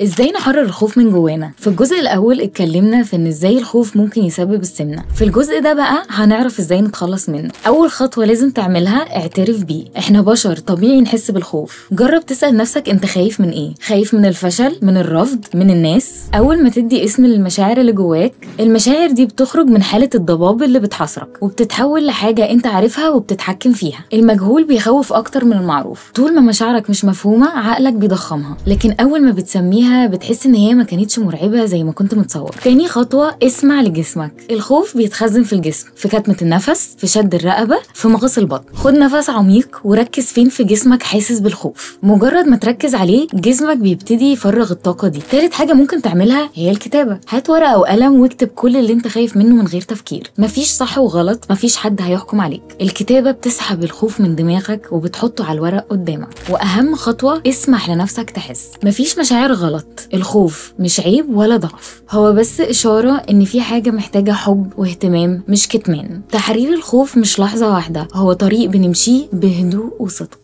ازاي نحرر الخوف من جوانا؟ في الجزء الاول اتكلمنا في ان ازاي الخوف ممكن يسبب السمنه. في الجزء ده بقى هنعرف ازاي نتخلص منه. اول خطوه لازم تعملها اعترف بيه. احنا بشر طبيعي نحس بالخوف. جرب تسال نفسك انت خايف من ايه؟ خايف من الفشل، من الرفض، من الناس؟ اول ما تدي اسم للمشاعر اللي جواك، المشاعر دي بتخرج من حاله الضباب اللي بتحاصرك وبتتحول لحاجه انت عارفها وبتتحكم فيها. المجهول بيخوف اكتر من المعروف. طول ما مشاعرك مش مفهومه عقلك بيضخمها، لكن اول ما بتسميها بتحس ان هي ما كانتش مرعبه زي ما كنت متصور. تاني خطوه اسمع لجسمك. الخوف بيتخزن في الجسم، في كتمه النفس، في شد الرقبه، في مغص البطن. خد نفس عميق وركز فين في جسمك حاسس بالخوف. مجرد ما تركز عليه جسمك بيبتدي يفرغ الطاقه دي. تالت حاجه ممكن تعملها هي الكتابه. هات ورقه وقلم واكتب كل اللي انت خايف منه من غير تفكير. مفيش صح وغلط، مفيش حد هيحكم عليك. الكتابه بتسحب الخوف من دماغك وبتحطه على الورق قدامك. واهم خطوه اسمح لنفسك تحس. مفيش مشاعر غلط. الخوف مش عيب ولا ضعف، هو بس إشارة إن في حاجة محتاجة حب واهتمام مش كتمان. تحرير الخوف مش لحظة واحدة، هو طريق بنمشيه بهدوء وصدق.